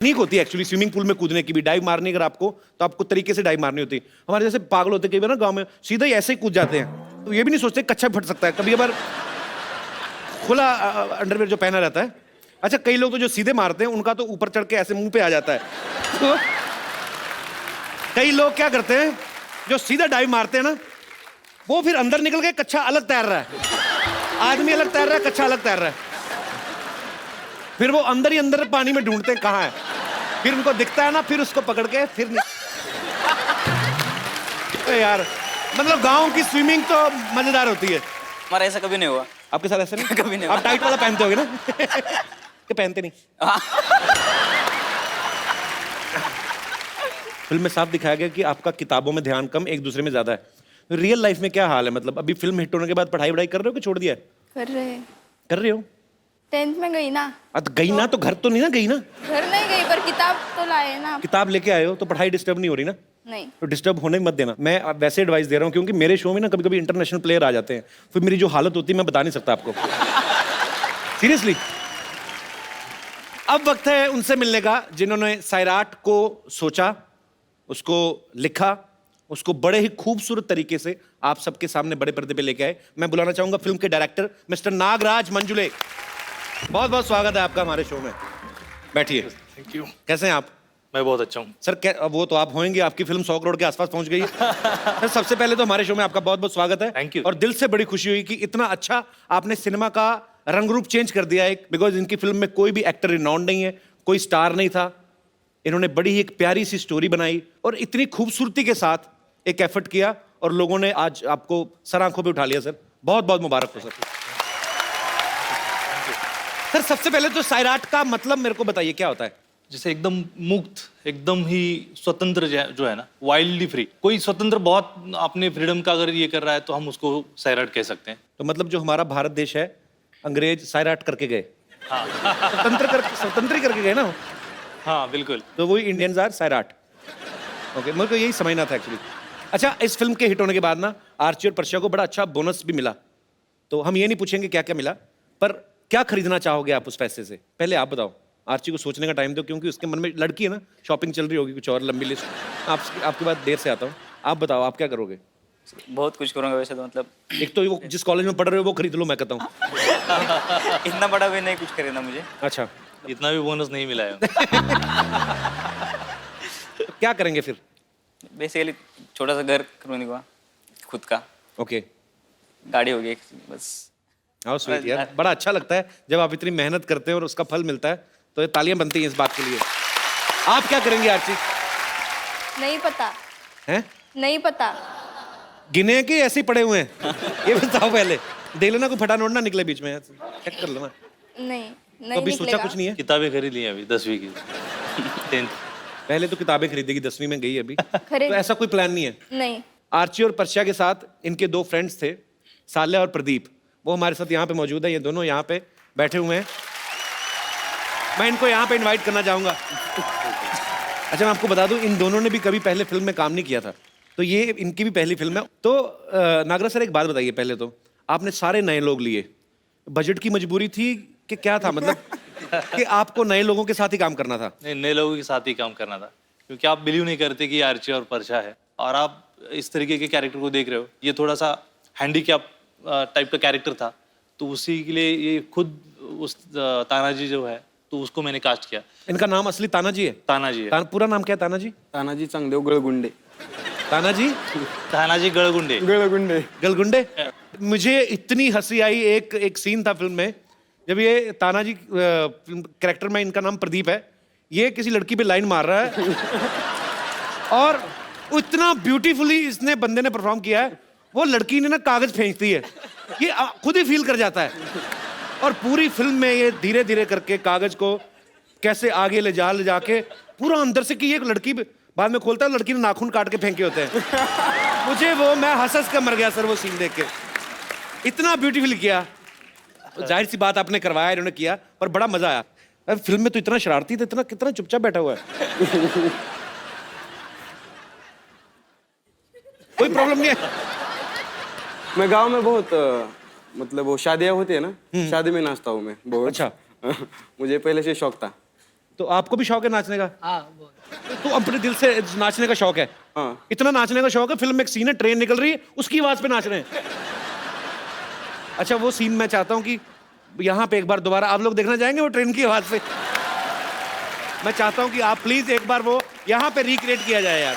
Technique होती है actually swimming pool में कूदने की भी। डाइव मारनी अगर आपको तो आपको तरीके से डाइव मारनी होती है। हमारे जैसे पागल होते कई बार ना गांव में सीधा ही ऐसे ही कूद जाते हैं, तो ये भी नहीं सोचते कच्चा फट सकता है कभी। बार खुला अंडरवेयर जो पहना रहता है। अच्छा, कई लोग तो जो सीधे मारते हैं उनका तो ऊपर चढ़ के ऐसे मुंह पे आ जाता है। तो कई लोग क्या करते हैं, जो सीधा डाइव मारते हैं ना, वो फिर अंदर निकल के कच्चा अलग तैर रहा है। आदमी अलग तैर रहा है, कच्चा अलग तैर रहा है। फिर वो अंदर ही अंदर पानी में ढूंढते हैं कहाँ है, फिर उनको दिखता है ना, फिर उसको पकड़ के फिर यार मतलब गांव की स्विमिंग तो मजेदार होती है। हमारा ऐसा कभी नहीं हुआ। आपके साथ ऐसा नहीं? कभी नहीं। आप टाइट वाला पहनते होगे ना? कि पहनते नहीं? फिल्म में साफ दिखाया गया कि आपका किताबों में ध्यान कम, एक दूसरे में ज्यादा है। रियल लाइफ में क्या हाल है? मतलब अभी फिल्म हिट होने के बाद पढ़ाई वढ़ाई कर रहे हो कि छोड़ दिया है? कर रहे हो? 10th में गई ना। तो गई ना, तो घर तो नहीं ना गई ना? घर नहीं गई पर किताब तो लाए ना। किताब लेके आए हो तो पढ़ाई डिस्टर्ब नहीं हो रही ना? नहीं। तो डिस्टर्ब होने मत देना। मैं वैसे एडवाइस दे रहा हूँ क्योंकि मेरे शो में ना कभी कभी इंटरनेशनल प्लेयर आ जाते हैं, फिर मेरी जो हालत होती है मैं बता नहीं सकता आपको। सीरियसली। अब वक्त है उनसे मिलने का जिन्होंने सैराट को सोचा, उसको लिखा, उसको बड़े ही खूबसूरत तरीके से आप सबके सामने बड़े पर्दे पे लेके आए। मैं बुलाना चाहूंगा फिल्म के डायरेक्टर मिस्टर नागराज मंजुले। बहुत बहुत स्वागत है आपका हमारे शो में। बैठिए। Thank you. कैसे हैं आप? मैं बहुत अच्छा हूँ सर। वो तो आप होंगे, आपकी फिल्म 100 करोड़ के आसपास पहुंच गई है। सर, सबसे पहले तो हमारे शो में आपका बहुत बहुत स्वागत है। Thank you. और दिल से बड़ी खुशी हुई कि इतना अच्छा आपने सिनेमा का रंग रूप चेंज कर दिया है, बिकॉज इनकी फिल्म में कोई भी एक्टर रिनाउंड नहीं है, कोई स्टार नहीं था। इन्होंने बड़ी ही एक प्यारी सी स्टोरी बनाई और इतनी खूबसूरती के साथ एक एफर्ट किया और लोगों ने आज आपको सर आंखों पे उठा लिया। सर, बहुत बहुत मुबारक हो सर। सर, सबसे पहले तो सैराट का मतलब मेरे को बताइए, क्या होता है? जैसे एकदम मुक्त, एकदम ही स्वतंत्र जो है ना, वाइल्डली फ्री। कोई स्वतंत्र बहुत अपने फ्रीडम का अगर ये कर रहा है तो हम उसको सैराट कह सकते हैं। तो मतलब जो हमारा भारत देश है, अंग्रेज सैराट करके गए। हाँ। स्वतंत्र ही करके गए ना। हाँ बिल्कुल। तो वही इंडियंस आर सैराट। ओके, मेरे को यही समझना था एक्चुअली। अच्छा, इस फिल्म के हिट होने के बाद ना आर्ची और पर्शिया को बड़ा अच्छा बोनस भी मिला। तो हम ये नहीं पूछेंगे क्या क्या मिला, पर क्या खरीदना चाहोगे आप उस पैसे से? पहले आप बताओ। आर्ची को सोचने का टाइम दो, क्योंकि उसके मन में लड़की है ना, शॉपिंग चल रही होगी कुछ और लंबी लिस्ट। आपके बाद देर से आता हूँ। आप बताओ, आप क्या करोगे? बहुत कुछ करूंगा वैसे तो, मतलब एक तो वो जिस कॉलेज में पढ़ रहे हो वो खरीद लो, मैं कहता हूँ। इतना बड़ा भी नहीं कुछ खरीदना मुझे। अच्छा, इतना भी बोनस नहीं मिला है। तो क्या करेंगे फिर? बेसिकली छोटा सा घर करूँगा खुद का। ओके, गाड़ी होगी बस। हाउ स्वीट यार, बड़ा अच्छा लगता है जब आप इतनी मेहनत करते हैं और उसका फल मिलता है, तो ये तालियां बनती हैं इस बात के लिए। आप क्या करेंगे आर्ची? नहीं पता। हैं? नहीं पता। गिने के ऐसे ही पड़े हुए हैं? ये बताओ पहले। देख लेना कोई फटा नोट ना निकले बीच में, चेक कर लेना। नहीं तो अभी सोचा कुछ नहीं है? किताबें खरीद ली हैं अभी 10वीं की, 10th। पहले तो किताबें खरीदेगी, 10वीं में गई अभी। खरीद। तो ऐसा कोई प्लान नहीं है? नहीं। आर्ची और पर्शिया के साथ इनके दो फ्रेंड्स थे, साल्या और प्रदीप। वो हमारे साथ यहाँ पे मौजूद है, ये दोनों यहाँ पे बैठे हुए हैं। मैं इनको यहाँ पे इनवाइट करना चाहूंगा। अच्छा, मैं आपको बता दूं, इन दोनों ने भी कभी पहले फिल्म में काम नहीं किया था, तो ये इनकी भी पहली फिल्म है। तो नागराज सर, एक बात बताइए पहले तो, आपने सारे नए लोग लिए, बजट की मजबूरी थी कि क्या था? मतलब कि आपको नए लोगों के साथ ही काम करना था? नहीं, नए लोगों के साथ ही काम करना था, क्योंकि आप बिलीव नहीं करते कि आर्ची और पर्शा है, और आप इस तरीके के कैरेक्टर को देख रहे हो। ये थोड़ा सा हैंडीकैप टाइप का कैरेक्टर था, तो उसी के लिए ये खुद उस तानाजी जो है, तो उसको मैंने कास्ट किया। इनका नाम असली तानाजी है? तानाजी है। पूरा नाम क्या है तानाजी? तानाजी चांगदेव गळगुंडे। तानाजी तानाजी गळगुंडे। गळगुंडे। गलगुंडे। मुझे इतनी हंसी आई, एक सीन था फिल्म में, जब ये तानाजी कैरेक्टर में, इनका नाम प्रदीप है, ये किसी लड़की पे लाइन मार रहा है और इतना ब्यूटीफुली इसने बंदे ने परफॉर्म किया है, वो लड़की ने ना कागज फेंकती है, ये खुद ही फील कर जाता है। और पूरी फिल्म में ये धीरे धीरे करके कागज को कैसे आगे ले जाके पूरा अंदर से, कि ये लड़की बाद में खोलता है, लड़की ने नाखून काट के फेंके होते हैं। मुझे वो, मैं हंस के मर गया सर वो सीन देख के, इतना ब्यूटीफुल किया। तो जाहिर सी बात आपने करवाया, इन्होंने किया, पर बड़ा मजा आया। अब फिल्म में तो इतना शरारती था, इतना कितना चुपचाप बैठा हुआ है। कोई प्रॉब्लम नहीं है? मैं गांव में बहुत मतलब वो शादियां होती है ना, शादी में नाचता हूँ मैं बहुत। अच्छा। मुझे पहले से शौक था। तो आपको भी शौक है नाचने का? हाँ वो तो अपने दिल से नाचने का शौक है? हाँ। इतना नाचने का शौक है, फिल्म में एक सीन है, ट्रेन निकल रही है, उसकी आवाज पे नाच रहे हैं। अच्छा, वो सीन मैं चाहता हूँ कि यहाँ पे एक बार दोबारा आप लोग देखना चाहेंगे वो ट्रेन की आवाज से? मैं चाहता हूँ कि आप प्लीज एक बार वो यहाँ पे रिक्रिएट किया जाए यार।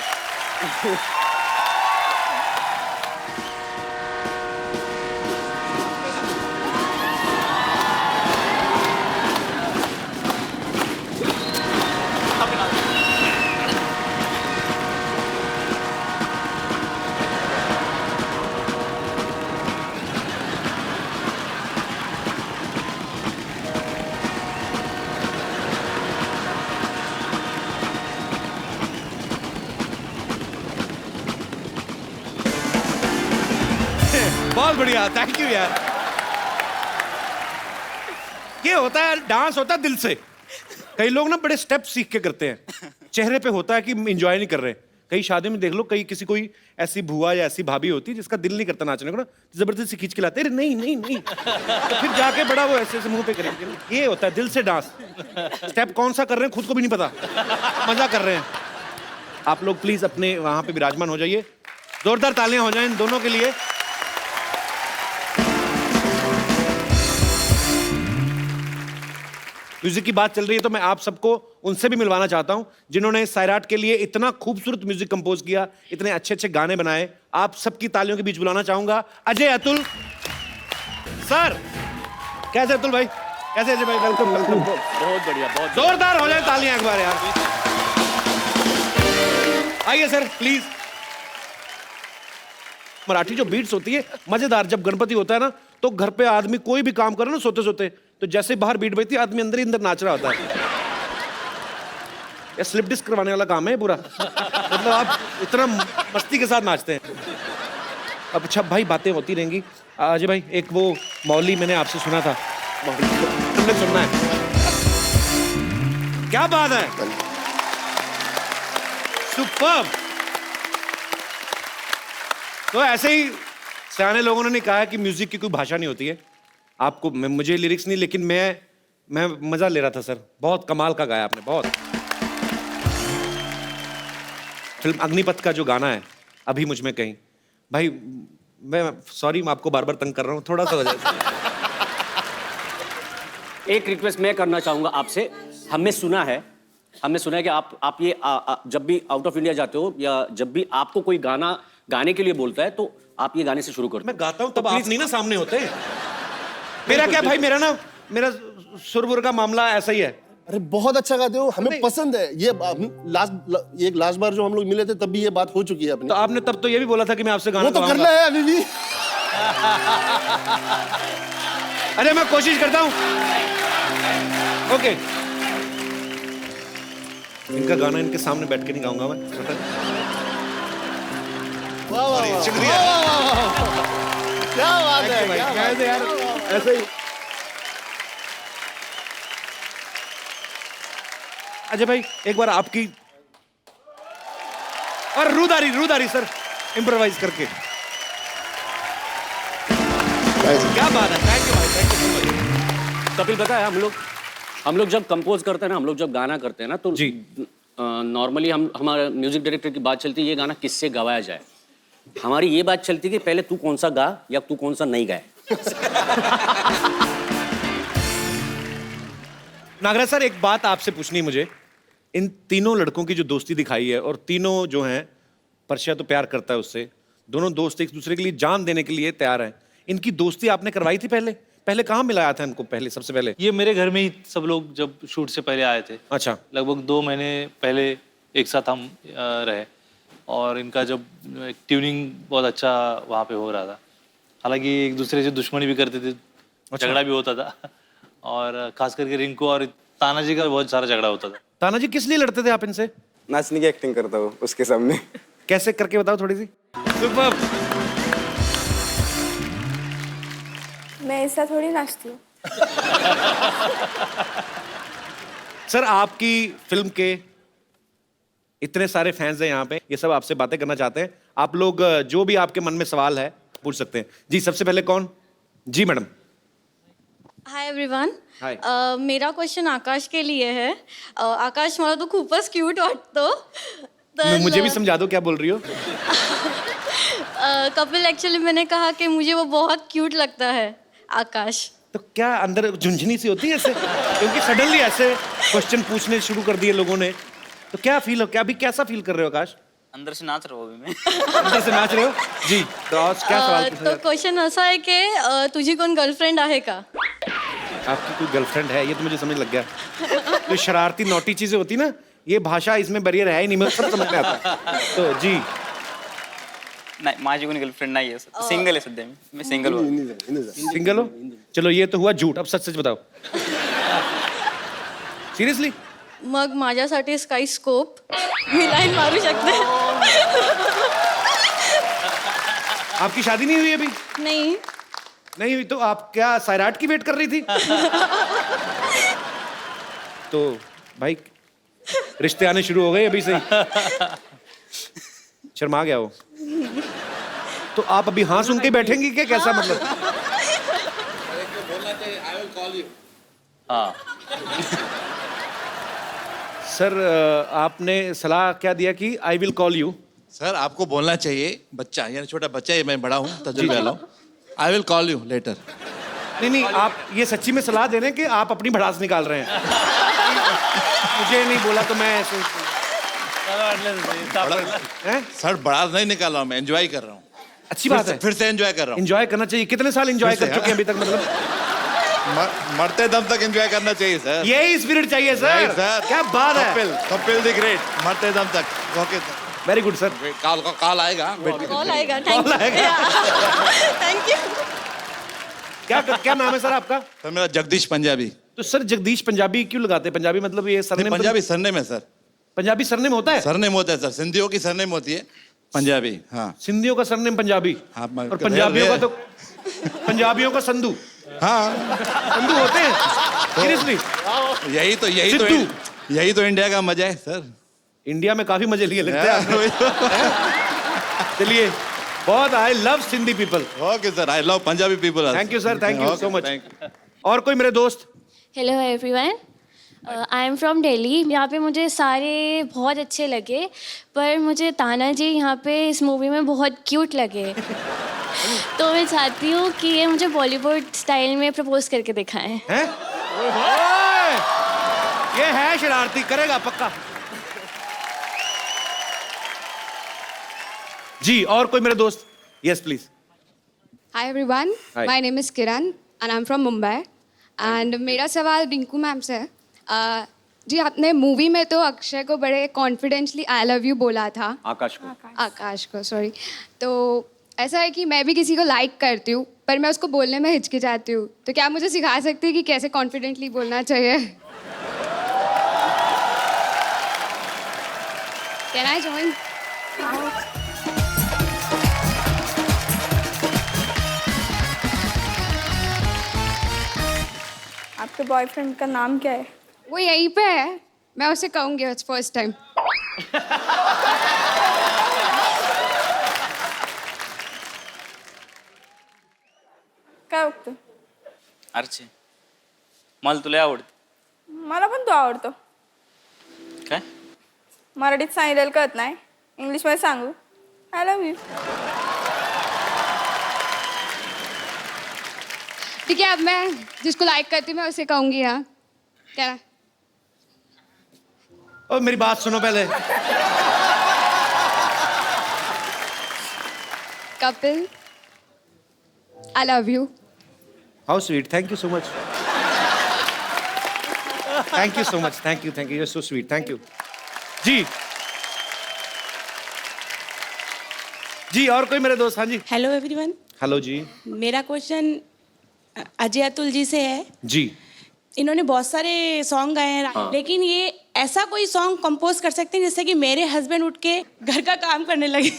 बहुत बढ़िया, थैंक यू यार। ये होता है, डांस होता है दिल से। कई लोग ना बड़े स्टेप सीख के करते हैं, चेहरे पे होता है कि एंजॉय नहीं कर रहे। कई शादी में देख लो, कई किसी कोई ऐसी बुआ या ऐसी भाभी होती है जिसका दिल नहीं करता नाचने को ना, जबरदस्ती खींच के लाते हैं, नहीं नहीं नहीं, तो फिर जाके बड़ा वो ऐसे ऐसे मुंह पे करेंगे। ये होता है दिल से डांस। स्टेप कौन सा कर रहे हैं खुद को भी नहीं पता, मजा कर रहे हैं। आप लोग प्लीज अपने वहां पे विराजमान हो जाइए, जोरदार तालियां हो जाएं इन दोनों के लिए। म्यूजिक की बात चल रही है तो मैं आप सबको उनसे भी मिलवाना चाहता हूं जिन्होंने सैराट के लिए इतना खूबसूरत म्यूजिक कंपोज किया, इतने अच्छे अच्छे गाने बनाए। आप सबकी तालियों के बीच बुलाना चाहूंगा अजय अतुल सर। कैसे अतुल भाई, कैसे अजय भाई? Welcome welcome. बहुत बढ़िया, बहुत जोरदार हो जाए तालियां एक बार यार। आइए सर प्लीज। मराठी जो बीट्स होती है मजेदार, जब गणपति होता है ना तो घर पे आदमी कोई भी काम करे ना सोते सोते, तो जैसे बाहर बीट बजती है आदमी अंदर ही अंदर नाच रहा होता है। ये स्लिप डिस्क करवाने वाला काम है पूरा। मतलब आप इतना मस्ती के साथ नाचते हैं। अब अच्छा भाई, बातें होती रहेंगी। अजय भाई, एक वो मौली मैंने आपसे सुना था, तुमने सुनना है? क्या बात है, सुपर्ब। तो ऐसे ही सियाने लोगों ने कहा है कि म्यूजिक की कोई भाषा नहीं होती है। आपको मुझे लिरिक्स नहीं, लेकिन मैं मजा ले रहा था सर। बहुत कमाल का गाया आपने, बहुत। फिल्म अग्निपथ का जो गाना है अभी मुझ में कहीं, भाई मैं सॉरी, मैं आपको बार बार तंग कर रहा हूँ, थोड़ा सा वजह से। एक रिक्वेस्ट मैं करना चाहूंगा आपसे। हमने सुना है कि आप ये जब भी आउट ऑफ इंडिया जाते हो या जब भी आपको कोई गाना गाने के लिए बोलता है तो आप ये गाने से शुरू करते हो। मैं गाता हूँ तब आप नहीं ना सामने होते। मेरा क्या भाई, मेरा सुरबुर का मामला ऐसा ही है। अरे बहुत अच्छा गाते हो, हमें पसंद है ये। लास्ट बार जो हम लोग मिले थे तब भी ये बात हो चुकी है अपनी। तो आपने तब तो ये भी बोला था कि मैं आपसे गाना वो तो करना है अभी भी। अरे मैं कोशिश करता हूँ। ओके, इनका गाना इनके सामने बैठ के नहीं गाऊंगा मैं। शुक्रिया, क्या बात है भाई, क्या बात कैसे यार, ऐसे ही। अजय भाई, एक बार आपकी और रूदारी सर, इम्प्रोवाइज करके। क्या बात है, थैंक यू भाई, thank you so much. Kapil, पता है हम लोग जब कंपोज करते हैं ना, हम लोग जब गाना करते हैं ना, तो जी नॉर्मली हमारे म्यूजिक डायरेक्टर की बात चलती है ये गाना किससे गवाया जाए। हमारी ये बात चलती है कि पहले तू कौन सा गा या तू कौन सा नहीं गाए। नागराज सर, एक बात आपसे पूछनी है मुझे। इन तीनों लड़कों की जो दोस्ती दिखाई है, और तीनों जो हैं, परशिया तो प्यार करता है उससे, दोनों दोस्त एक दूसरे के लिए जान देने के लिए तैयार हैं। इनकी दोस्ती आपने करवाई थी पहले कहाँ मिलाया था इनको पहले, सबसे पहले? ये मेरे घर में ही सब लोग जब शूट से पहले आए थे। अच्छा। लगभग 2 महीने पहले एक साथ हम रहे, और इनका जब ट्यूनिंग बहुत अच्छा वहाँ पे हो रहा था। हालांकि एक दूसरे से दुश्मनी भी करते थे, झगड़ा भी होता था, और खास करके रिंकू और तानाजी का बहुत सारा झगड़ा होता था। तानाजी, किस लिए लड़ते थे आप इनसे? नाचने की एक्टिंग करता हूँ उसके सामने। कैसे करके बताओ थोड़ी सी। सुपर्ब। मैं ऐसा थोड़ी नाचती हूँ। सर, आपकी फिल्म के इतने सारे फैंस हैं यहाँ पे, ये सब आपसे बातें करना चाहते हैं। आप लोग जो भी आपके मन में सवाल है पूछ सकते हैं। जी, सबसे पहले कौन? जी मैडम। Hi everyone Hi. मेरा क्वेश्चन आकाश के लिए है. आकाश मला तो खूपच क्यूट वाटतो. तर मुझे भी समझा दो क्या बोल रही हो. कपिल एक्चुअली मैंने कहा कि मुझे वो बहुत क्यूट लगता है आकाश. तो क्या अंदर झुंझुनी सी होती है ऐसे, क्योंकि सडनली ऐसे क्वेश्चन पूछने शुरू कर दिए लोगों ने. तो क्या फील हो, क्या अभी कैसा फील कर रहे हो आकाश? अंदर से नाच रहा हूँ अभी मैं. अंदर से नाच रहे हो जी. तो आज क्या सवाल पूछा तो जाता क्वेश्चन असा आहे की तुझी कोण गर्लफ्रेंड आहे का? है? आपकी कोई गर्लफ्रेंड है, ये तो मुझे समझ लग गया. जो शरारती नोटी चीजें होती ना, ये भाषा इसमें बैरियर है ही नहीं, मुझे सब समझ में आता है. तो जी नाही माझी कोणी गर्लफ्रेंड नाही आहे. सिंगल आहे सध्या मी सिंगल हूँ. सिंगल हो. चलो ये तो हुआ झूठ. अब सच सच बताओ. सीरियसली? मग माझ्यासाठी काही स्कोप? मी लाईन मारू शकते? आपकी शादी नहीं हुई अभी? नाही. नहीं हुई तो आप क्या सैराट की वेट कर रही थी? तो भाई रिश्ते आने शुरू हो गए अभी से ही. शर्मा गया वो. तो आप अभी हाँ सुन के बैठेंगी क्या, कैसा मतलब? हाँ. सर आपने सलाह क्या दिया कि I will call you. Sir आपको बोलना चाहिए, बच्चा यानी छोटा बच्चा है, मैं बड़ा हूँ, तजुर्बे वाला हूँ. I will call you later. नहीं नहीं, आप ये सच्ची में सलाह दे रहे हैं कि आप अपनी भड़ास निकाल रहे हैं? मुझे नहीं बोला तो मैं ऐसे हैं? सर बड़ा नहीं निकाल रहा हूँ, मैं एंजॉय कर रहा हूँ. अच्छी बात है. फिर से एंजॉय कर रहा हूँ. एंजॉय करना चाहिए. कितने साल एंजॉय फिर कर से, चुके हैं अभी तक, मतलब? मरते दम तक एंजॉय करना चाहिए सर. यही स्पिरिट चाहिए सर. सर क्या बात है. कपिल द ग्रेट, मरते दम तक. Okay sir. Very good sir. Call आएगा. कॉल आएगा. Thank you. क्या क्या नाम है सर आपका? सर मेरा जगदीश पंजाबी. तो सर जगदीश पंजाबी क्यों लगाते हैं? पंजाबी मतलब ये सरनेम? पंजाबी सरनेम है सर. पंजाबी सरनेम होता है? सरनेम होता है सर, सिंधियों की सरनेम होती है पंजाबी. हाँ सिंधियों का सरनेम पंजाबी. हाँ, और पंजाबियों का तो पंजाबियों का संधू. हाँ संधू होते हैं सीरियसली. यही तो इंडिया का मजा है सर. इंडिया में काफी मजे लिए लगते हैं. चलिए बहुत. I love Sindhi people. Okay sir, I love Punjabi people. Thank you sir. Thank you so much. और कोई मेरे दोस्त? Hello everyone, I am from Delhi. यहाँ पे मुझे सारे बहुत अच्छे लगे, पर मुझे ताना जी यहाँ पे इस मूवी में बहुत क्यूट लगे. तो मैं चाहती हूँ कि ये मुझे बॉलीवुड स्टाइल में प्रपोज करके दिखाएं. हैं? ये है शरारती, करेगा पक्का. जी और कोई मेरे दोस्त? Yes please. Hi everyone, Hi. My name is Kiran and I am from Mumbai. And मेरा सवाल रिंकू मैम से है. जी आपने मूवी में तो अक्षय को बड़े कॉन्फिडेंटली आई लव यू बोला था. आकाश को सॉरी. तो ऐसा है कि मैं भी किसी को लाइक करती हूँ, पर मैं उसको बोलने में हिचकिचाती हूँ. तो क्या मुझे सिखा सकती है कि कैसे कॉन्फिडेंटली बोलना चाहिए? Can I join? आपके बॉयफ्रेंड का नाम क्या है? वो यहीं पे है, मैं उसे कहूँगी इट्स फर्स्ट टाइम. काय बघतो? अर्चे मला तुला आवडते. मला पण तो आवडतो. काय? मराठीत सांगितलेलं कळत नाही, इंग्लिशमध्ये सांगू? I love you. ठीक है, अब मैं जिसको लाइक करती हूँ मैं उसे कहूँगी. हाँ क्या? और मेरी बात सुनो पहले. Kapil, I love you. How sweet. Thank you so much. Thank you so much. Thank you. You are so sweet. Thank you. जी जी और कोई मेरे दोस्त? हाँ जी. हेलो एवरीवन, हेलो जी. मेरा क्वेश्चन अजय अतुल जी से है. जी इन्होंने बहुत सारे सॉन्ग गाए हैं, लेकिन ये ऐसा कोई सॉन्ग कंपोज कर सकते हैं जिससे कि मेरे हस्बैंड उठ के घर का काम करने लगे.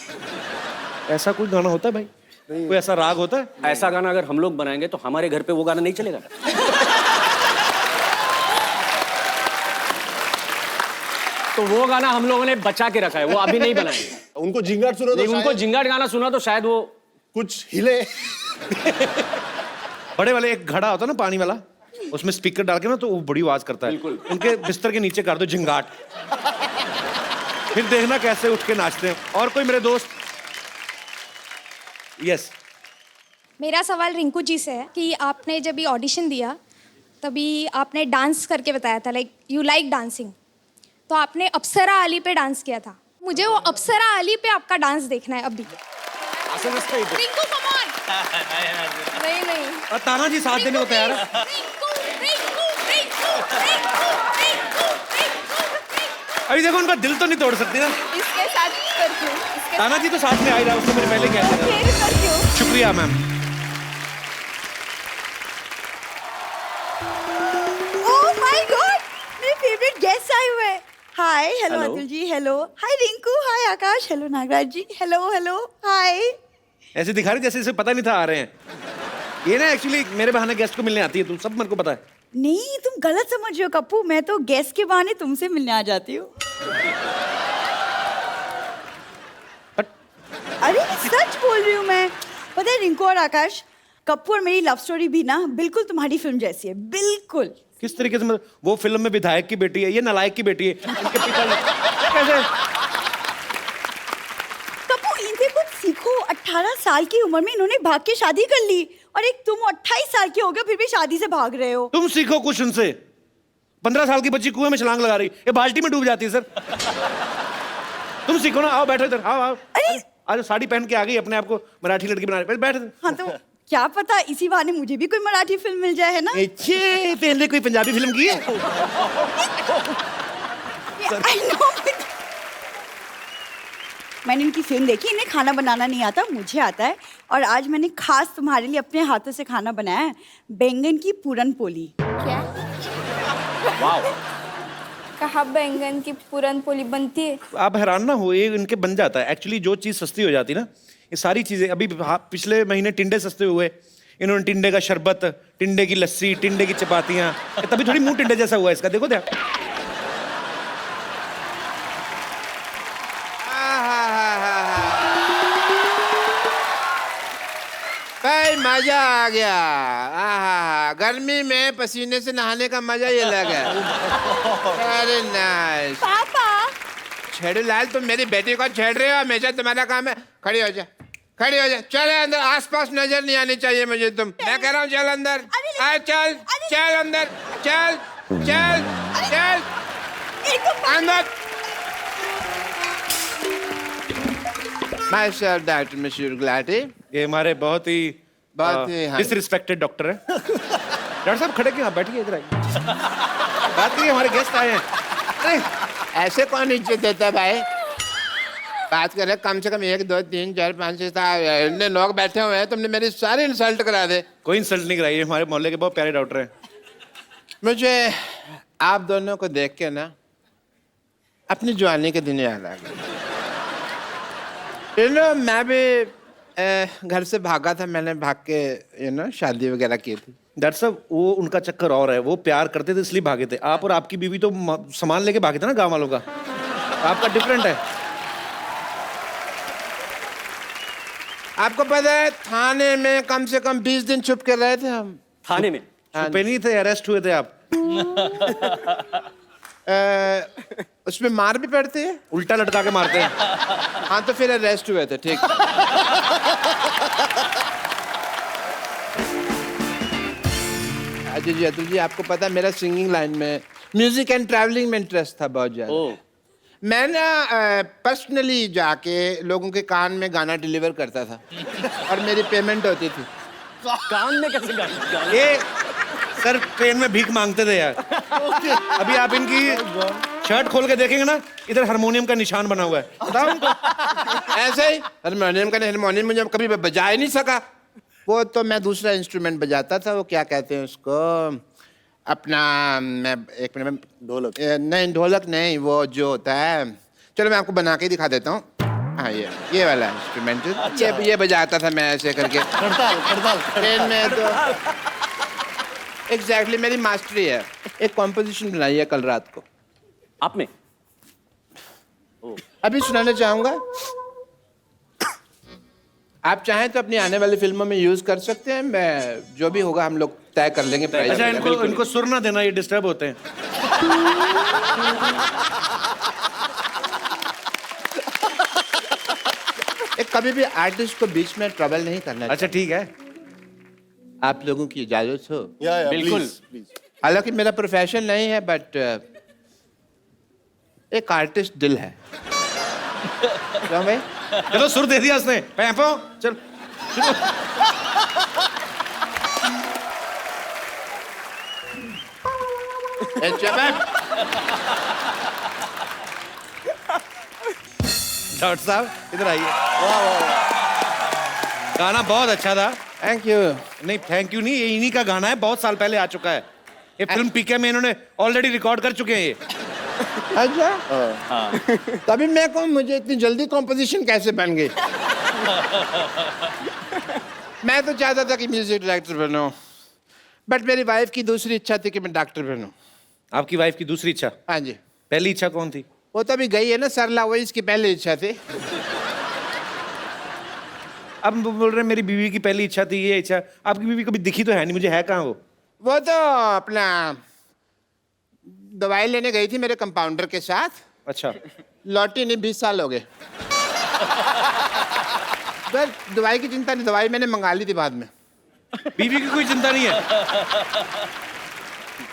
ऐसा कोई गाना होता है भाई? कोई ऐसा राग होता है? ऐसा गाना अगर हम लोग बनाएंगे तो हमारे घर पे वो गाना नहीं चलेगा. तो वो गाना हम लोगों ने बचा के रखा है, वो अभी नहीं बनाएंगे. उनको जिंगाट सुना तो उनको जिंगाट गाना सुना तो शायद वो कुछ हिले. बड़े वाले एक घड़ा होता है ना पानी वाला, उसमें स्पीकर डाल के ना तो वो बड़ी आवाज करता है। उनके बिस्तर के नीचे कर दो झिंगाट, फिर देखना कैसे उठ के नाचते हैं। और कोई मेरे दोस्त? यस। मेरा सवाल रिंकू जी से है कि आपने जब ये ऑडिशन दिया तभी आपने डांस करके बताया था, लाइक यू लाइक डांसिंग, तो आपने अप्सरा अली पे डांस किया था। मुझे वो अप्सरा अली पे आपका डांस देखना है अभी। Rinku come on. नहीं नहीं, और ताना जी साथ देने को तैयार है। अभी देखो उनका दिल तो नहीं तोड़ सकती ना। इसके साथ करती हूँ, इसके ताना जी तो साथ में आ ही रहा, उससे मैंने पहले कह दिया। फिर करती हूँ। शुक्रिया मैम। ओह माय गॉड, मेरे फेवरेट गेस्ट आए हुए हैं। हाय, hello Hello. Atul ji, hello, हाय रिंकू, हाय आकाश, हेलो नागराज जी, हेलो हेलो, हाय। ऐसे दिखा रही जैसे इसे पता नहीं था आ रहे हैं। ये ना एक्चुअली मेरे बहाने गेस्ट को मिलने आती है, तुम सब मेरे को पता है। नहीं, तुम गलत समझ रहे हो कप्पू, मैं तो गेस्ट के बहाने तुमसे मिलने आ जाती हूँ। अरे सच बोल रही हूँ मैं। पता है रिंकू और आकाश, कप्पू और मेरी लव स्टोरी भी ना बिल्कुल तुम्हारी फिल्म जैसी है, बिल्कुल। किस तरीके से? मतलब वो फिल्म में विधायक की बेटी है, ये नालायक की बेटी है। इनके पिता कैसे? कप्पू इनसे कुछ सीखो। 18 साल की उम्र में इन्होंने भाग के शादी कर ली, और एक तुम 28 साल के हो गए फिर भी शादी से भाग रहे हो। तुम सीखो कुछ उनसे। 15 साल की बच्ची कुएं में छलांग लगा रही, ये बाल्टी में डूब जाती है सर। तुम सीखो ना, आओ बैठो इधर, आओ आओ। आज साड़ी पहन के आ गई, अपने आप को मराठी लड़की बना रही, बैठ। हाँ तो क्या पता इसी बहाने मुझे भी कोई मराठी फिल्म मिल जाए, है ना? अच्छे, पहले कोई पंजाबी फिल्म की है? I know, मैंने इनकी फिल्म देखी, इन्हें खाना बनाना नहीं आता, मुझे आता है। और आज मैंने खास तुम्हारे लिए अपने हाथों से खाना बनाया है, बैंगन की पूरन पोली। क्या? वाह, कहाँ बैंगन की पूरन पोली बनती है? आप हैरान ना हो, ये इनके बन जाता है। एक्चुअली जो चीज़ सस्ती हो जाती है ना, ये सारी चीज़ें। अभी पिछले महीने टिंडे सस्ते हुए, इन्होंने टिंडे का शरबत, टिंडे की लस्सी, टिंडे की चपातियाँ, तभी थोड़ी मुंह टिंडे जैसा हुआ इसका, देखो ध्यान। भाई मजा आ गया। आहा, गर्मी में पसीने से नहाने का मजा ही अलग है। अरे नाइस। पापा, छेड़ू लाल, तुम मेरी बेटी को छेड़ रहे हो, हमेशा तुम्हारा काम है। खड़ी हो जा, खड़ी हो जा, चले अंदर, आसपास नजर नहीं आनी चाहिए मुझे तुम। मैं कह रहा हूँ चल अंदर, आ चल, चल अंदर, चल चल चल अंदर। Myself, Dr. Monsieur Gladdy. ये हमारे बहुत ही हाँ। डिसरिस्पेक्टेड डॉक्टर है। डॉक्टर साहब खड़े क्यों? बैठिए इधर आइए, बात करिए, हमारे गेस्ट आए हैं। अरे ऐसे कौन इज्जत देता है भाई? बात कर रहे, कम से कम 1 2 3 4 5 6 7 इतने लोग बैठे हुए हैं, तुमने मेरी सारी इंसल्ट करा दे। कोई इंसल्ट नहीं कराई, हमारे मोहल्ले के बहुत प्यारे डॉक्टर हैं। मुझे आप दोनों को देख के ना अपनी जवानी के दिन याद आ गए। मैं भी घर से भागा था, मैंने भाग के शादी वगैरह की थी। डॉक्टर साहब वो उनका चक्कर और है, वो प्यार करते थे इसलिए भागे थे। आप और आपकी बीवी तो सामान लेके भागे थे ना गांव वालों का, आपका डिफरेंट है। आपको पता है थाने में कम से कम 20 दिन छुप के रहे थे हम। थाने में छुपे नहीं थे, अरेस्ट हुए थे आप। उसमें मार भी पड़ती है, उल्टा लटका के मारते हैं। हाँ तो फिर अरेस्ट हुए थे, ठीक। अजय जी, अतुल जी, आपको पता है मेरा सिंगिंग लाइन में, म्यूजिक एंड ट्रैवलिंग में इंटरेस्ट था बहुत ज्यादा। मैं ना पर्सनली जाके लोगों के कान में गाना डिलीवर करता था और मेरी पेमेंट होती थी। कान में कैसे गाना? ये सर ट्रेन में भीख मांगते थे यार। अभी आप इनकी शर्ट खोल के देखेंगे ना, इधर हारमोनियम का निशान बना हुआ है, बताओ उनको। ऐसे ही हारमोनियम मुझे कभी बजा ही नहीं सका। वो तो मैं दूसरा इंस्ट्रूमेंट बजाता था, वो क्या कहते हैं उसको, अपना, मैं एक मिनट में, ढोलक? नहीं ढोलक नहीं, वो जो होता है, चलो मैं आपको बना के दिखा देता हूँ। हाँ ये वाला इंस्ट्रूमेंट, ये बजाता था मैं ऐसे करके ट्रेन में। तो एग्जैक्टली मेरी मास्टरी है। एक कॉम्पोजिशन बनाई है कल रात को। आप में अभी सुनाना चाहूंगा, आप चाहें तो अपनी आने वाली फिल्मों में यूज कर सकते हैं। मैं जो भी होगा हम लोग तय कर लेंगे प्राइस अच्छा, वगैरह। इनको सुर ना देना, ये डिस्टर्ब होते हैं। कभी भी आर्टिस्ट को बीच में ट्रबल नहीं करना। अच्छा ठीक है, आप लोगों की इजाजत हो? बिल्कुल। हालांकि मेरा प्रोफेशन नहीं है, बट एक आर्टिस्ट दिल है। क्यों भाई? चलो सुर दे दिया उसने, पैपो चल। डॉक्टर साहब इधर आइए। गाना बहुत अच्छा था। Thank you. नहीं थैंक यू नहीं, ये इन्हीं का गाना है, बहुत साल पहले आ चुका है। ये फिल्म पीके में इन्होंने ऑलरेडी रिकॉर्ड कर चुके हैं ये। अच्छा, तभी मैं कहूँ मुझे इतनी जल्दी कॉम्पोजिशन कैसे बन गई। मैं तो चाहता था कि म्यूजिक डायरेक्टर बनूं, बट मेरी वाइफ की दूसरी इच्छा थी कि मैं डॉक्टर बनूं। आपकी वाइफ की दूसरी इच्छा? हाँ जी। पहली इच्छा कौन थी? वो तो अभी गई है ना सरला, वही इसकी पहली इच्छा थी। अब बोल रहे हैं मेरी बीवी की पहली इच्छा थी ये इच्छा। आपकी बीवी कभी दिखी तो है नहीं मुझे, है कहाँ वो? वो तो अपना दवाई लेने गई थी मेरे कंपाउंडर के साथ। अच्छा। लौटी नहीं, 20 साल हो गए। बस दवाई की चिंता नहीं, दवाई मैंने मंगा ली थी बाद में। बीवी की कोई चिंता नहीं है।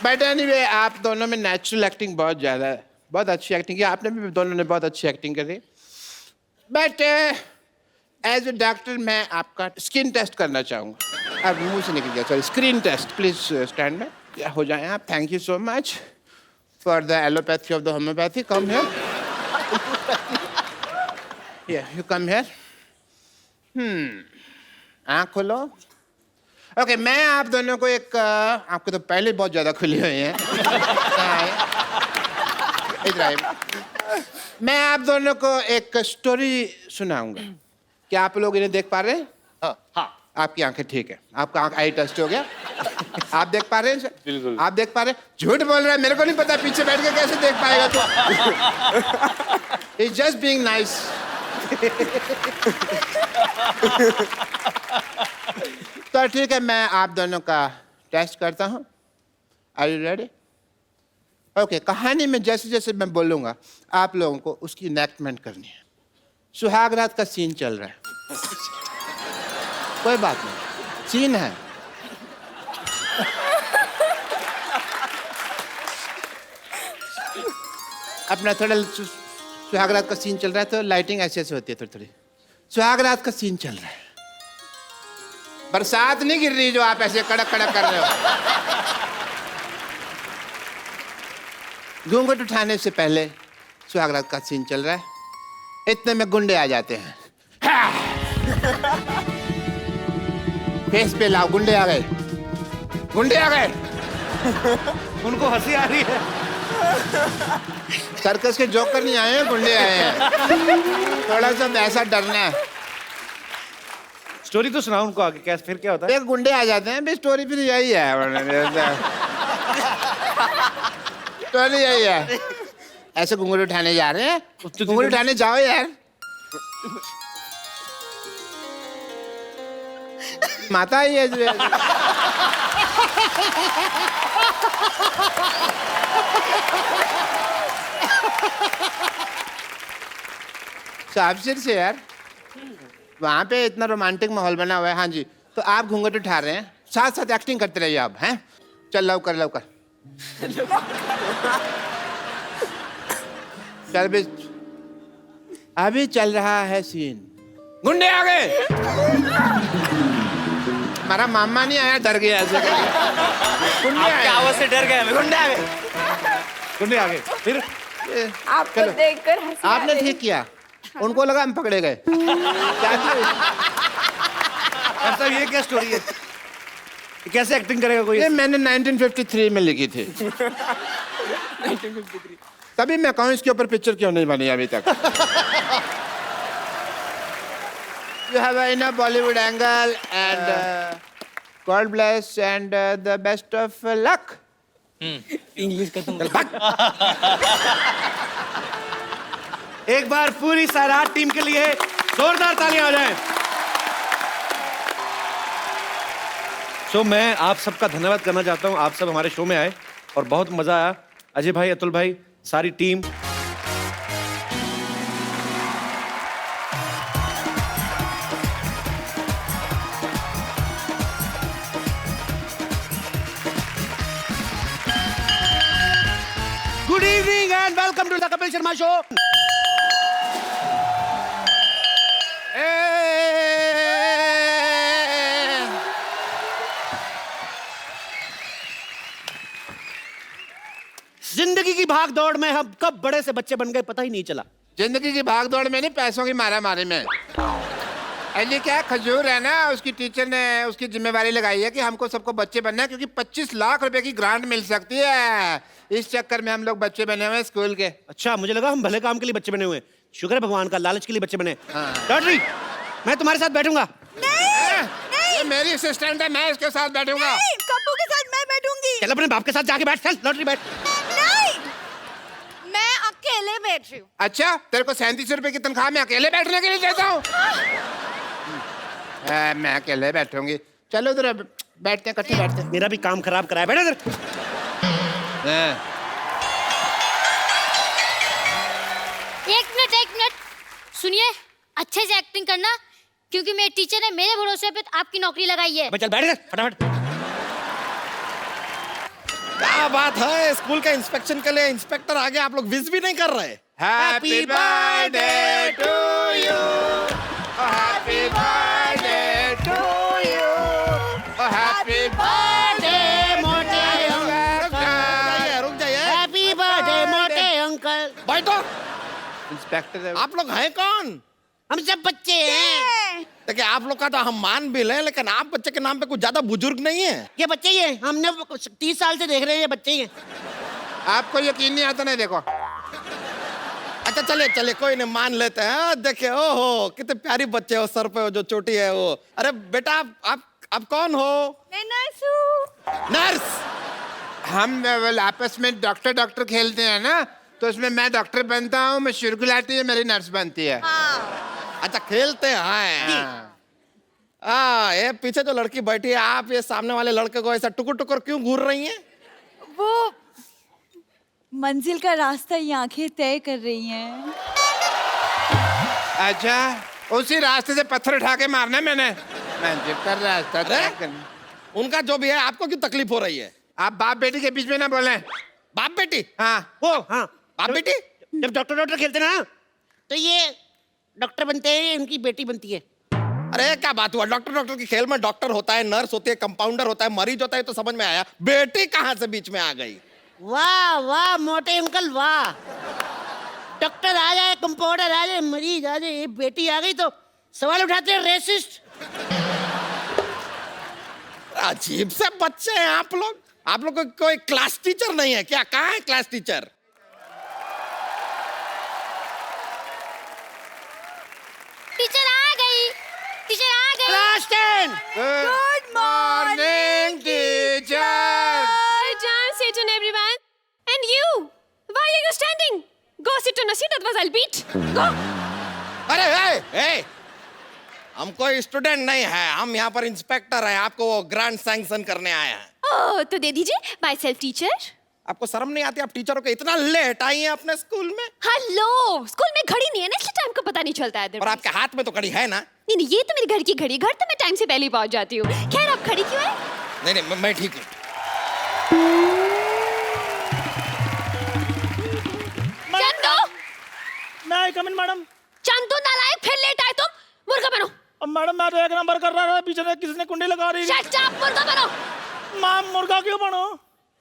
बट एनीवे, आप दोनों में नेचुरल एक्टिंग बहुत ज़्यादा है, बहुत अच्छी एक्टिंग की आपने भी, दोनों ने बहुत अच्छी एक्टिंग करी। बट एज ए डॉक्टर मैं आपका स्किन टेस्ट करना चाहूँगा। अब मुंह से निकल गया, sorry, screen test. Please stand में हो जाए आप। Thank you so much for the allopathy of the homeopathy. Come here, you come here. आँख खोलो। ओके, मैं आप दोनों को एक, आपको तो पहले बहुत ज़्यादा खुली हुई हैं। इधर आइए। मैं आप दोनों को एक स्टोरी सुनाऊंगा। क्या आप लोग इन्हें देख पा रहे हैं? हाँ। आपकी आंखें ठीक है, आपका आंख आई टेस्ट हो गया। आप देख पा रहे हैं? बिल्कुल। आप देख पा रहे हैं? झूठ बोल रहा है, मेरे को नहीं पता, पीछे बैठ के कैसे देख पाएगा तू? It's just being nice. तो ठीक है, मैं आप दोनों का टेस्ट करता हूँ। Are you ready? ओके, कहानी में जैसे जैसे मैं बोलूँगा आप लोगों को उसकी इनैक्टमेंट करनी है। सुहाग रात का सीन चल रहा है। कोई बात नहीं, सीन है। अपना थोड़ा सुहाग रात का सीन चल रहा है तो लाइटिंग ऐसे ऐसे होती है थोड़ी थोड़ी। सुहाग रात का सीन चल रहा है, बरसात नहीं गिर रही जो आप ऐसे कड़क कड़क कर रहे हो। घूंघट उठाने से पहले सुहाग रात का सीन चल रहा है, इतने में गुंडे आ जाते हैं। फेस पे लाओ, गुंडे आ गए, गुंडे आ गए। उनको हंसी आ रही है। सर्कस के जोकर नहीं आए हैं, गुंडे आए हैं। थोड़ा सा ऐसा डरना है। स्टोरी तो सुनाओ उनको आगे, कैसे फिर क्या होता है? एक गुंडे आ जाते हैं, भी स्टोरी फिर यही है। स्टोरी यही है। ऐसे घूंघट उठाने जा रहे हैं, घूंघट उठाने जाओ यार। माता ही है। साबसिर से यार, वहाँ पे इतना रोमांटिक माहौल बना हुआ है। हाँ जी, तो आप घूंघट उठा रहे हैं, साथ साथ एक्टिंग करते रहिए आप। हैं, चल लव कर, लव कर। चल भी, अभी चल रहा है सीन। गुंडे आ गए। हमारा मामा नहीं आया, डर गया ऐसे करके। गुंडे आए, आवाज से डर गया मैं। गुंडे आ गए, गुंडे आ गए। फिर आपको देखकर हंसी आ आपने रही। ठीक किया, उनको लगा हम पकड़े गए। क्या ऐसा ये क्या स्टोरी है? कैसे एक्टिंग करेगा कोई? ये मैंने 1953 में लिखी थी। तभी मैं कहूँ इसके ऊपर पिक्चर क्यों नहीं बनी अभी तक। You have enough Bollywood angle and God bless and the best of luck. English का तुम एक बार पूरी सारात टीम के लिए जोरदार तालियां हो जाएं। सो मैं आप सबका धन्यवाद करना चाहता हूँ, आप सब हमारे शो में आए और बहुत मजा आया। अजय भाई, अतुल भाई, सारी team. Good evening and welcome to the Kapil Sharma show. जिंदगी की भाग दौड़ में हम कब बड़े से बच्चे बन गए पता ही नहीं चला। जिंदगी की भाग दौड़ में नहीं, पैसों की मारा मारी में। अली क्या खजूर है ना, उसकी टीचर ने उसकी जिम्मेवारी लगाई है कि हमको सबको बच्चे बनना है, क्योंकि 25 लाख रुपए की ग्रांट मिल सकती है। इस चक्कर में हम लोग बच्चे बने हुए हैं स्कूल के। अच्छा, मुझे लगा हम भले काम के लिए बच्चे बने हुए हैं। शुक्र है भगवान का, लालच के लिए बच्चे बने। लॉटरी, मैं तुम्हारे साथ बैठूंगा। ये मेरी असिस्टेंट है, मैं इसके साथ बैठूंगा। कप्पू के साथ मैं बैठूंगी। चल अपने बाप के साथ जाके बैठ। चल लॉटरी बैठ। नहीं, मैं अकेले बैठ रही हूँ। अच्छा, तेरे को 37 रुपए की तनख्वाह मैं अकेले बैठने के लिए देता हूँ? मैं अकेले बैठूंगी। चलो उधर बैठते हैं, इकट्ठे बैठते हैं। मेरा भी काम खराब कराया। बैठ इधर। एक मिनट सुनिए, अच्छे से एक्टिंग करना, क्योंकि मेरे टीचर ने मेरे भरोसे पे आपकी नौकरी लगाई है। चल बैठ इधर फटाफट। क्या बात है, स्कूल के इंस्पेक्शन के लिए इंस्पेक्टर आगे, आप लोग विश भी नहीं कर रहे। Happy birthday to you, happy birthday to you, happy birthday मोटे अंकल। रुक जाइए। हैप्पी बर्थडे मोटे अंकल। बैठो। इंस्पेक्टर आप लोग हैं कौन? हम सब बच्चे हैं। देखिए, आप लोग का तो हम मान भी लें, लेकिन आप बच्चे के नाम पे कुछ ज्यादा बुजुर्ग नहीं है। ये बच्चे ही हैं, हमने 30 साल से देख रहे हैं, ये बच्चे ही हैं। आपको यकीन नहीं आता? नहीं देखो। अच्छा चले कोई नहीं, मान लेते हैं। देखिए, ओहो कितने प्यारी बच्चे हो, सर पे वो जो चोटी है वो। अरे बेटा, आप कौन हो? मैं नर्स हूँ। नर्स? हम आपस में डॉक्टर खेलते हैं ना, तो उसमें मैं डॉक्टर बनता हूँ, मैं शुरुगुलाटी है, मेरी नर्स बनती है। अच्छा, खेलते हैं। ये पीछे जो लड़की बैठी है, आप ये सामने वाले लड़के को ऐसा टुकुर टुकुर क्यों घूर रही हैं? वो मंजिल का रास्ता ये आंखें तय कर रही हैं। अच्छा, उसी रास्ते से पत्थर उठा के मारना है मैंने। मंजिल का रास्ता तय करना। उनका जो भी है, आपको क्यों तकलीफ हो रही है? आप बाप बेटी के बीच में ना बोले। बाप बेटी? हाँ हाँ, बाप बेटी? जब डॉक्टर खेलते ना, तो ये डॉक्टर बनते हैं, इनकी बेटी बनती है। अरे क्या बात हुआ, डॉक्टर की खेल में डॉक्टर होता है, नर्स होती है, कंपाउंडर होता है, मरीज होता है, तो समझ में आया। बेटी कहाँ से बीच में आ गई? वाह वाह मोटे अंकल वाह। डॉक्टर आ जाए, कंपाउंडर आ जाए, मरीज आ जाए, ये बेटी आ गई तो सवाल उठाते हैं रेसिस्ट। अजीब से बच्चे हैं आप लोग। आप लोग को कोई क्लास टीचर नहीं है क्या? कहाँ है क्लास टीचर? टीचर आ गई। Class 10। Good morning teacher. Sit down, everyone. And you, why are you standing? Go sit on a seat, otherwise I'll beat. Go. अरे हम कोई स्टूडेंट नहीं है, हम यहाँ पर इंस्पेक्टर हैं, आपको वो ग्रांट सैंक्शन करने आए हैं। ओह, तो दे दीजिए, माई सेल्फ टीचर। आपको शर्म नहीं आती? आप टीचरों के इतना लेट आई हैं अपने स्कूल में? हेलो, स्कूल में घड़ी नहीं है ना, इसलिए टाइम का पता नहीं चलता है। और आपके हाथ में तो घड़ी है ना? नहीं, ये तो मेरे घर की घड़ी, घर तो मैं टाइम से पहले ही पहुंच जाती हूँ। खैर, आप खड़ी क्यों है? नहीं, मैं ठीक हूँ। Cumin madam. चंदू नालायक, फिर लेट आए तुम। मुर्गा बनो। अब मैडम, मैं तो 1 नंबर कर रहा था, पीछे से किसी ने कुंडी लगा रही थी। शट अप, मुर्गा बनो। मैम, मुर्गा क्यों बनो?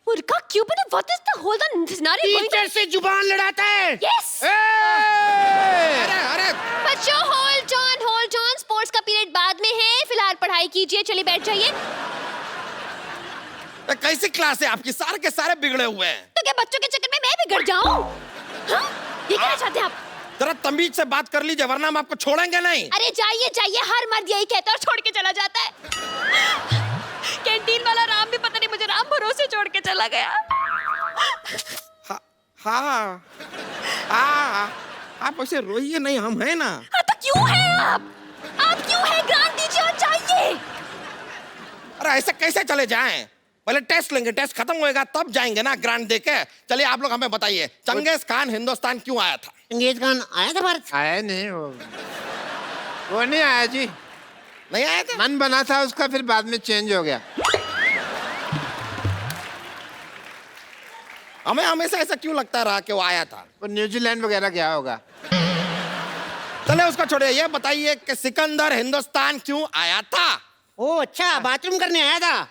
मुर्गा क्यों बनो? What is the whole scenario? Teacher से जुबान लड़ाता है। यस। अरे बच्चों, होल्ड ऑन। स्पोर्ट्स का पीरियड बाद में है, फिलहाल पढ़ाई कीजिए। चलिए बैठ जाइए। कैसी क्लास है आपकी? सारे के सारे बिगड़े हुए हैं। तो क्या बच्चों के चक्कर में मैं बिगड़ जाऊं? हाँ? ये क्या चाहते हैं आप? जरा तमीज से बात कर लीजिए, वरना हम आपको छोड़ेंगे नहीं। अरे जाइए, हर मर्द यही कहता है और छोड़ के चला जाता है। कैंटीन वाला राम भी पता नहीं मुझे राम भरोसे छोड़ के चला गया। हाँ, आप ऐसे रोइए नहीं, हम हैं ना। हाँ, तो क्यों है आप क्यों है? ग्रांट दीजिए और जाइए। अरे ऐसे कैसे चले जाएं? पहले टेस्ट लेंगे, टेस्ट खत्म होएगा तब जाएंगे ना ग्रांट देके। चलिए आप लोग हमें बताइए, चंगेज खान हिंदुस्तान क्यों आया था? चंगेज खान आया था भारत? आया नहीं वो नहीं आया जी। नहीं आया था? मन बना था उसका, फिर बाद में चेंज हो गया। हमें हमेशा ऐसा क्यों लगता रहा कि वो आया था? वो न्यूजीलैंड वगैरह गया होगा। चले उसको छोड़िए, ये बताइए कि सिकंदर हिंदुस्तान क्यों आया था? ओ अच्छा, बाथरूम करने आया था।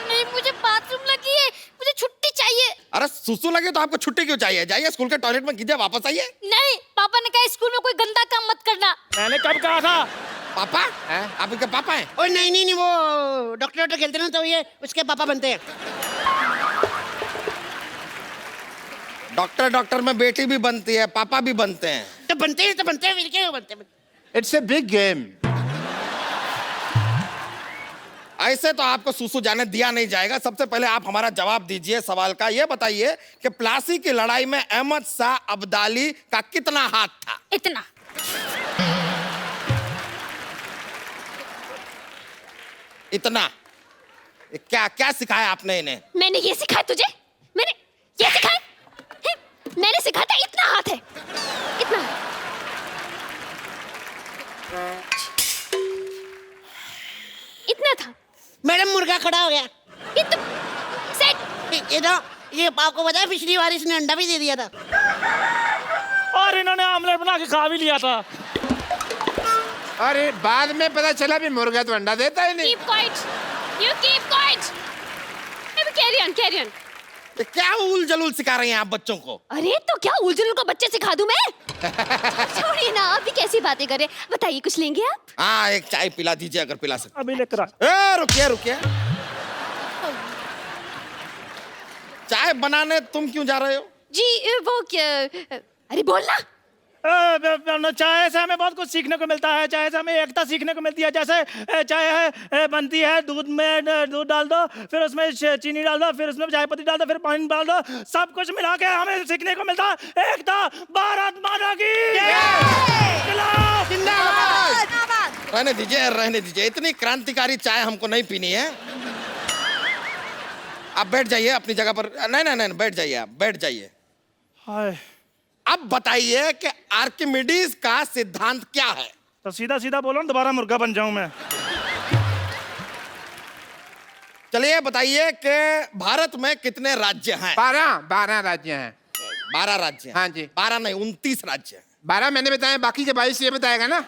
नहीं, मुझे बाथरूम लगी है, मुझे छुट्टी चाहिए। अरे सुसु लगे तो आपको छुट्टी क्यों चाहिए? जाइए स्कूल के टॉयलेट में कीजिए, वापस आइए। नहीं, पापा ने कहा स्कूल में कोई गंदा काम मत करना। मैंने कब कहा था? पापा आप इनके पापा हैं? ओ नहीं नहीं नहीं, वो डॉक्टर खेलते ना तो ये उसके पापा बनते हैं। डॉक्टर में बेटी भी बनती है, पापा भी बनते हैं। तो बनते हैं फिर क्या बनते? It's a big game. ऐसे तो आपको सुसु जाने दिया नहीं जाएगा। सबसे पहले आप हमारा जवाब दीजिए सवाल का। ये बताइए कि प्लासी की लड़ाई में अहमद शाह अब्दाली का कितना हाथ था? इतना। इतना? क्या क्या सिखाया आपने इन्हें? मैंने ये सिखाया तुझे? मैंने ये सिखाया? मैंने सिखाया था इतना हाथ है, इतना। इतना था। मैडम मुर्गा खड़ा हो गया। ये तो सेट। ये आपको पता है पिछली बार इसने अंडा भी दे दिया था। और इन्होंने आमलेट बना के खा भी लिया था। अरे बाद में पता चला भी मुर्गा तो अंडा देता ही नहीं। Keep quiet. You keep quiet. Carry on, carry on. क्या उल जलूल सिखा रही हैं आप बच्चों को? अरे तो क्या उलझुल को बच्चे सिखा दूं मैं? छोड़िए ना, आप भी कैसी बातें कर रहे हैं। बताइए, कुछ लेंगे आप? हाँ, एक चाय पिला दीजिए अगर पिला सकते। अभी लेकर आ। रुकिए चाय बनाने तुम क्यों जा रहे हो? जी वो क्या, अरे बोलना। चाय से हमें बहुत कुछ सीखने को मिलता है। चाय से हमें एकता सीखने को मिलती है। जैसे चाय है बनती है, दूध में दूध डाल दो, फिर उसमें चीनी डाल दो, फिर उसमें चाय पत्ती डाल दो, फिर पानी डाल दो, सब कुछ मिला के हमें सीखने को मिलता है। एकता, भारत माता की रहने दीजिए, इतनी क्रांतिकारी चाय हमको नहीं पीनी है। आप बैठ जाइए अपनी जगह पर। नहीं, बैठ जाइए, आप बैठ जाइए। अब बताइए कि आर्किमिडीज का सिद्धांत क्या है? तो सीधा सीधा बोलो ना, दोबारा मुर्गा बन जाऊं मैं। चलिए बताइए कि भारत में कितने राज्य हैं? 12 राज्य हैं। 12 राज्य? हाँ जी। 12 नहीं, 29 राज्य। 12 मैंने बताया, बाकी के 22 ये बताएगा ना।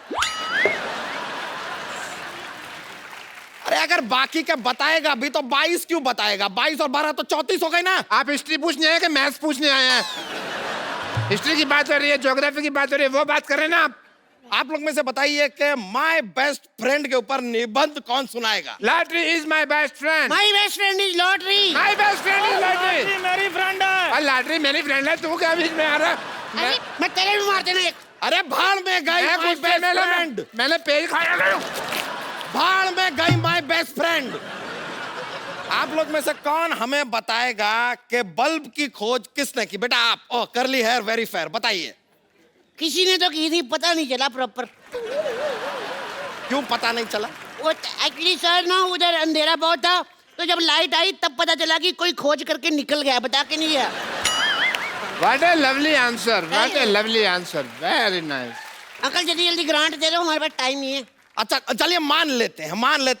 अरे अगर बाकी के बताएगा भी तो 22 क्यों बताएगा? 22 और 12 तो 34 हो गए ना। आप हिस्ट्री पूछने आए कि मैथ्स पूछने आए हैं? हिस्ट्री की बात हो रही है, ज्योग्राफी की बात हो रही है, वो बात कर रहे हैं ना आप लोग में से बताइए कि माय बेस्ट फ्रेंड के ऊपर निबंध कौन सुनाएगा? Lottery is my best friend. My best friend is lottery. My best friend is lottery. मेरी फ्रेंड है। और लॉटरी मेरी फ्रेंड है, तू क्या बीच में आ रहा? मैं तेरे भी मार देना एक। अरे भाड़ में गई माय बेस्ट फ्रेंड। मैंने पेज खाया गया। भाड़ में गई माय बेस्ट फ्रेंड। आप लोग में से कौन हमें बताएगा कि बल्ब की खोज किसने की? बेटा आप। ओह, कर्ली हेयर, वेरी फेयर। बताइए। किसी ने तो की थी, पता नहीं चला प्रॉपर। क्यों पता नहीं चला? वो एक्चुअली सर ना, उधर अंधेरा बहुत था, तो जब लाइट आई तब पता चला कि कोई खोज करके निकल गया, बता के नहीं गया। What a lovely answer. What a lovely answer. Very nice. Uncle जल्दी जल्दी ग्रांट दे दो, हमारे पास टाइम नहीं है। अच्छा चलिए मान लेते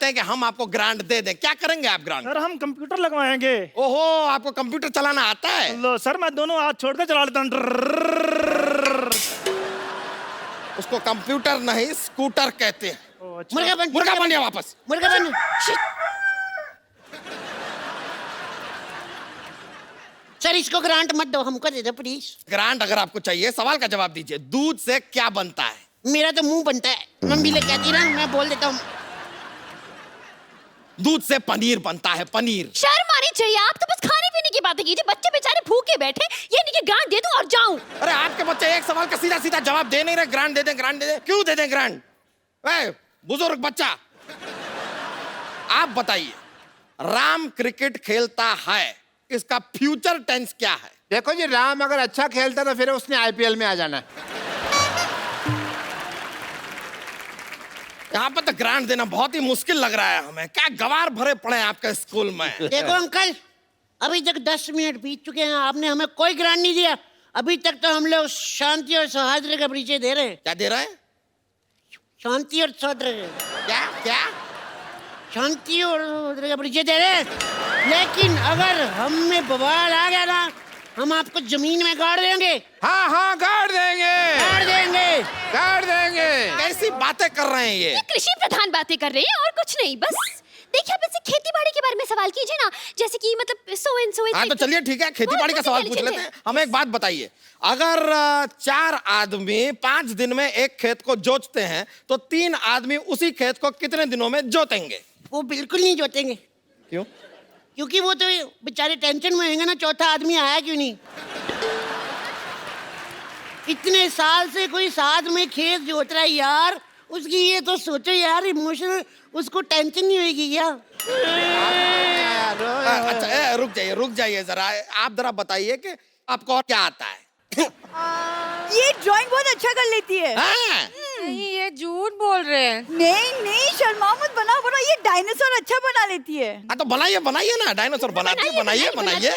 हैं कि हम आपको ग्रांट दे दें। क्या करेंगे आप ग्रांट? सर हम कंप्यूटर लगवाएंगे। ओहो, आपको कंप्यूटर चलाना आता है? लो सर, मैं दोनों हाथ छोड़ के चला लेता हूँ। उसको कंप्यूटर नहीं स्कूटर कहते हैं। अच्छा। मुर्गा बनिए वापस। मुर्गा बन। सर इसको ग्रांट मत दो, हमको दे दो प्लीज। ग्रांट अगर आपको चाहिए, सवाल का जवाब दीजिए। दूध से क्या बनता है? मेरा तो मुंह बनता है। मम्मी ले कहती ना, मैं बोल देता हूँ। दूध से पनीर बनता है, पनीर। शर्म आनी चाहिए, आप तो बस खाने पीने की बातें कीजिए। बच्चे बेचारे भूखे बैठे, ये नहीं कि ग्रांट दे दूं और जाऊं। अरे आपके बच्चे एक सवाल का सीधा सीधा जवाब दे नहीं रहे। ग्रांट दे दें, ग्रांट दे दें। क्यों दे दें ग्रांट? बुजुर्ग बच्चा, आप बताइए, राम क्रिकेट खेलता है, इसका फ्यूचर टेंस क्या है? देखो जी, राम अगर अच्छा खेलता तो फिर उसने IPL में आ जाना है। यहाँ पर तो ग्रांट देना बहुत ही मुश्किल लग रहा है हमें। क्या गवार भरे पड़े हैं आपके स्कूल में। देखो अंकल, अभी तक 10 मिनट बीत चुके हैं, आपने हमें कोई ग्रांट नहीं दिया। अभी तक तो हम लोग शांति और सौहार्द का परिचय दे रहे हैं। क्या दे रहे हैं? शांति और सौहार्द। क्या क्या? शांति और सौहार्द का परिचय दे रहे हैं, लेकिन अगर हम में बवाल आ गया ना, हम आपको जमीन में गाड़ देंगे। हाँ हाँ गाड़ देंगे, गाड़ देंगे, गाड़ देंगे। कैसी बातें कर रहे हैं ये? कृषि प्रधान बातें कर रहे हैं और कुछ नहीं। बस देखिए, आप इससे खेती बाड़ी के बारे में सवाल कीजिए ना, जैसे कि मतलब सो एंड सो। हाँ तो चलिए ठीक है, खेती बाड़ी का सवाल पूछ लेते हैं। हमें एक बात बताइए, अगर 4 आदमी 5 दिन में एक खेत को जोतते हैं तो 3 आदमी उसी खेत को कितने दिनों में जोतेंगे? वो बिल्कुल नहीं जोतेंगे। क्यों? क्योंकि वो तो बेचारे टेंशन में होंगे ना, चौथा आदमी आया क्यों नहीं। इतने साल से कोई साथ में खेत जोत रहा है यार, उसकी ये तो सोचो यार, इमोशनल उसको टेंशन नहीं होगी क्या? अच्छा रुक जाइए जरा, आप जरा बताइए कि आपको और क्या आता है? ये ड्राइंग बहुत अच्छा कर लेती है। नहीं, ये झूठ बोल रहे हैं। नहीं शर्मा मत, बना ये डायनासोर अच्छा बना लेती है। हाँ तो बनाइए ना, डायनासोर बनाती है, बनाइए।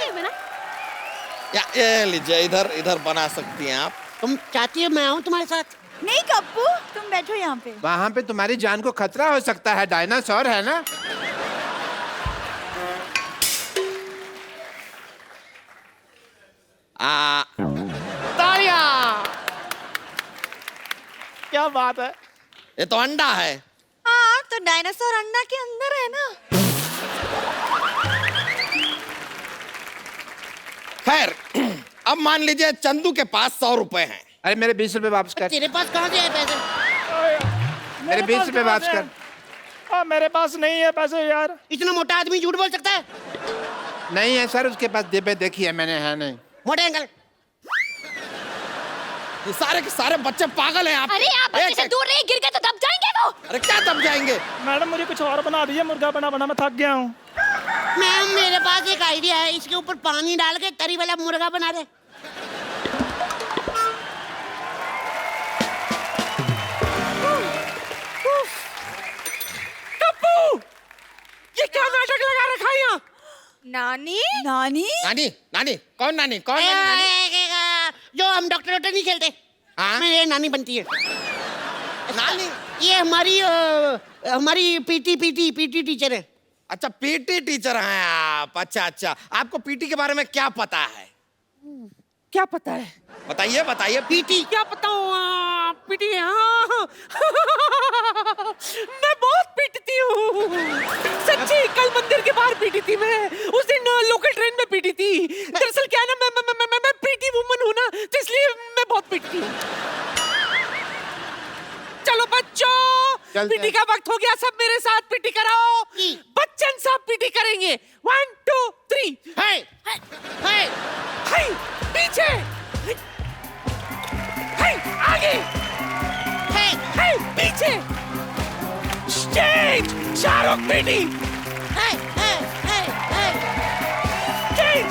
या ये लीजिए, इधर बना सकती हैं आप। तुम चाहती है मैं आऊँ तुम्हारे साथ? नहीं कप्पू, तुम बैठो यहाँ पे। वहाँ पे तुम्हारी जान को खतरा हो सकता है, डायनासोर है ना। तालियां! क्या बात है। ये तो अंडा है। हाँ, तो डायनासोर अंडा के अंदर है ना। खैर, अब मान लीजिए चंदू के पास 100 रुपए हैं। अरे मेरे 20 रुपए वापस कर। तेरे पास कहाँ से है पैसे? मेरे 20 रुपए वापस कर। मेरे पास नहीं है पैसे यार। इतना मोटा आदमी झूठ बोल सकता है? नहीं है सर, उसके पास जेबे देखी है मैंने, है नहीं। मोटे अंकल, ये सारे के सारे बच्चे पागल हैं आप। अरे आप बच्चे से दूर रहिए, गिर गए तो दब जाएंगे वो। अरे क्या दब जाएंगे? मैडम मुझे कुछ और बना दीजिए, मुर्गा बना मैं थक गया हूँ। मैम मेरे पास एक आइडिया है, इसके ऊपर पानी डाल के तरी वाला मुर्गा बना दे। कप्पू, ये क्या नाटक लगा रखा है यहाँ? नानी? नानी कौन नानी? जो हम डॉक्टर नहीं खेलते, मेरी नानी बनती है। नानी? ये हमारी पीटी टीचर है। अच्छा पीटी टीचर हैं आप। अच्छा, आपको पीटी के बारे में क्या पता है? क्या पता है? बताइए। पीटी क्या बताऊँ? पीटी हाँ। मैं बहुत पीटती हूँ सच्ची। कल मंदिर के बाहर पीटी थी मैं, उस दिन लोकल ट्रेन में पीटी थी। दरअसल क्या है ना, मैं पीटी वुमन हूँ ना, तो इसलिए मैं बहुत पीटती हूँ। चलो बच्चों, पीटी का वक्त हो गया, सब मेरे साथ पीटी कराओ। बच्चन सब पीटी करेंगे। 1 2 3। हाय पीछे, हाय आगे, हाय पीछे। Stage Shahrukh PT. Stage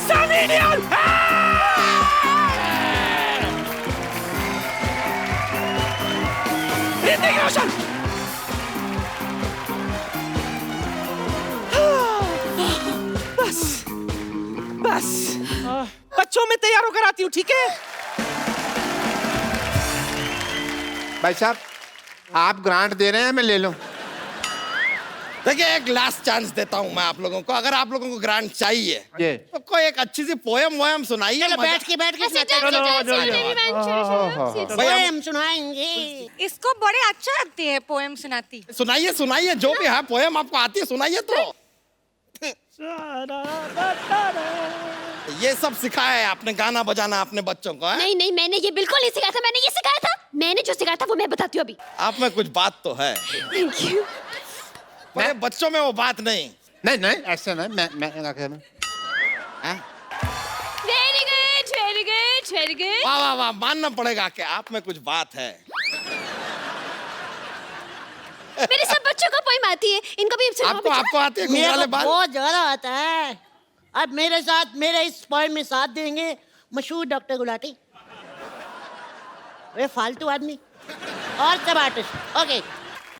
Sunny Deol. Hrithik Roshan. बस बच्चों में तैयार होकर आती हूँ, ठीक है? भाई साहब, आप ग्रांट दे रहे हैं, मैं ले लूं? देखिए, एक लास्ट चांस देता हूं मैं आप लोगों को। अगर आप लोगों को ग्रांट चाहिए तो कोई एक अच्छी सी पोयम सुनाइए। बैठ के पोएम सुनाएंगे। इसको बड़े अच्छा लगती है पोएम सुनाती। सुनाइए, जो भी है पोएम आपको आती है सुनाइए। तो ये सब सिखाया है आपने, गाना बजाना अपने बच्चों को? है? नहीं, मैंने ये बिल्कुल नहीं सिखाया था। मैंने ये सिखाया था, मैंने जो सिखाया था वो मैं बताती हूँ अभी। आप में कुछ बात तो है। Thank you. मैं बच्चों में वो बात नहीं, ऐसे नहीं। मैं वेरी गुड। वाह, मानना पड़ेगा कि आप में कुछ बात है। मेरे सब बच्चों को पोएम आती है, इनको भी आपको आती है? मेरे को बहुत ज्यादा आता है। अब मेरे इस पोएम में साथ देंगे मशहूर डॉक्टर गुलाटी। वे फालतू आदमी। और सब आर्टिस्ट ओके